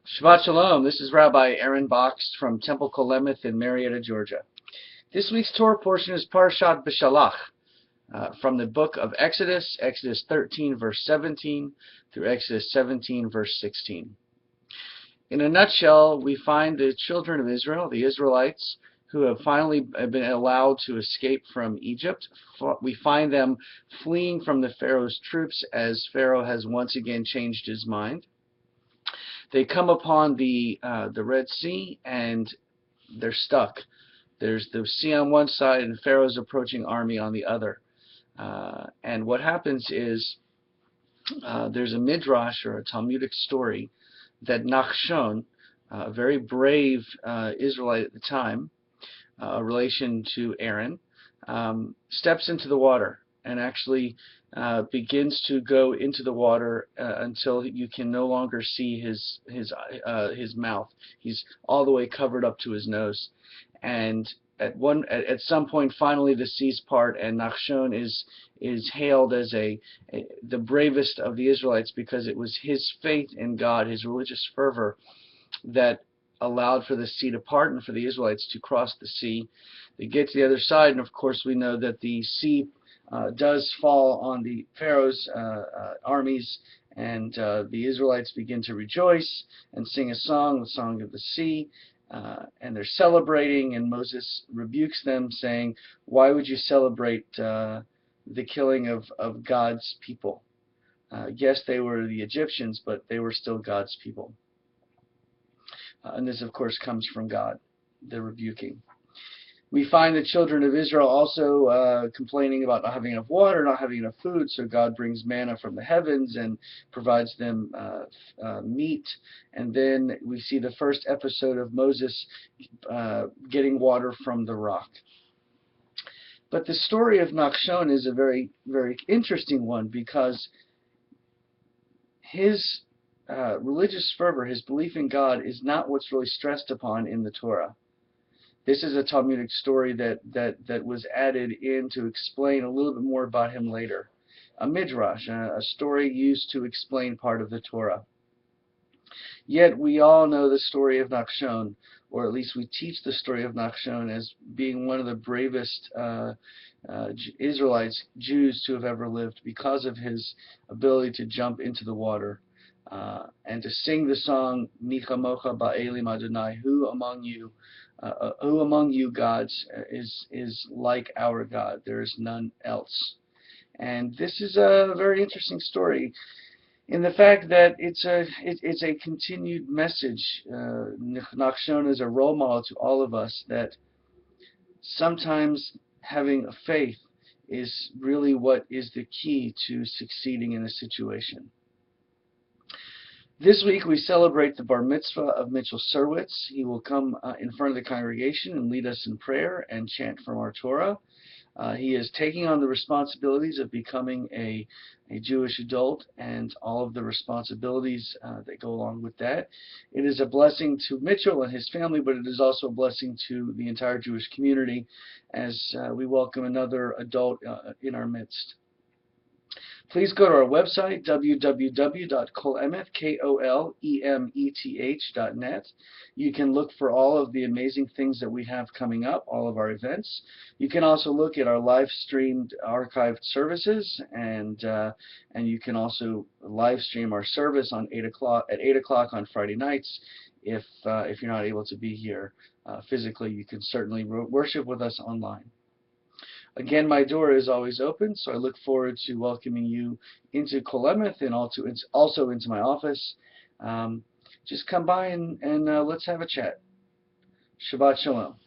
Shabbat Shalom. This is Rabbi Aaron Boxt from Temple Kolemeth in Marietta, Georgia. This week's Torah portion is Parashat BeShalach from the book of Exodus, Exodus 13, verse 17 through Exodus 17, verse 16. In a nutshell, we find the children of Israel, the Israelites, who have finally been allowed to escape from Egypt. We find them fleeing from the Pharaoh's troops as Pharaoh has once again changed his mind. They come upon the Red Sea and they're stuck. There's the sea on one side and Pharaoh's approaching army on the other. And what happens is there's a midrash or a Talmudic story that Nachshon, a very brave Israelite at the time, a relation to Aaron, steps into the water and actually begins to go into the water until you can no longer see his mouth. He's all the way covered up to his nose, and at some point, finally, the seas part, and Nachshon is hailed as the bravest of the Israelites because it was his faith in God, his religious fervor, that allowed for the sea to part and for the Israelites to cross the sea. They get to the other side, and of course we know that the sea does fall on the Pharaoh's armies, and the Israelites begin to rejoice and sing a song, the Song of the Sea, and they're celebrating, and Moses rebukes them, saying, "Why would you celebrate the killing of God's people?" Yes, they were the Egyptians, but they were still God's people. And this, of course, comes from God, the rebuking. We find the children of Israel also complaining about not having enough water, not having enough food, so God brings manna from the heavens and provides them meat. And then we see the first episode of Moses getting water from the rock. But the story of Nachshon is a very, very interesting one because his religious fervor, his belief in God, is not what's really stressed upon in the Torah. This is a Talmudic story that was added in to explain a little bit more about him later. A midrash, a story used to explain part of the Torah. Yet we all know the story of Nachshon, or at least we teach the story of Nachshon as being one of the bravest Israelites, Jews to have ever lived because of his ability to jump into the water and to sing the song Mi chamocha ba'elim Adonai, who among you gods is like our God? There is none else. And this is a very interesting story in the fact that it's a continued message. Nachshon is a role model to all of us that sometimes having a faith is really what is the key to succeeding in a situation. This week we celebrate the bar mitzvah of Mitchell Serwitz. He will come in front of the congregation and lead us in prayer and chant from our Torah. He is taking on the responsibilities of becoming a Jewish adult and all of the responsibilities that go along with that. It is a blessing to Mitchell and his family, but it is also a blessing to the entire Jewish community as we welcome another adult in our midst. Please go to our website, www.kolemeth.net. You can look for all of the amazing things that we have coming up, all of our events. You can also look at our live-streamed archived services, and you can also live stream our service on 8 o'clock on Friday nights. If you're not able to be here physically, you can certainly worship with us online. Again, my door is always open, so I look forward to welcoming you into Kolemeth and also into my office. Just come by and let's have a chat. Shabbat Shalom.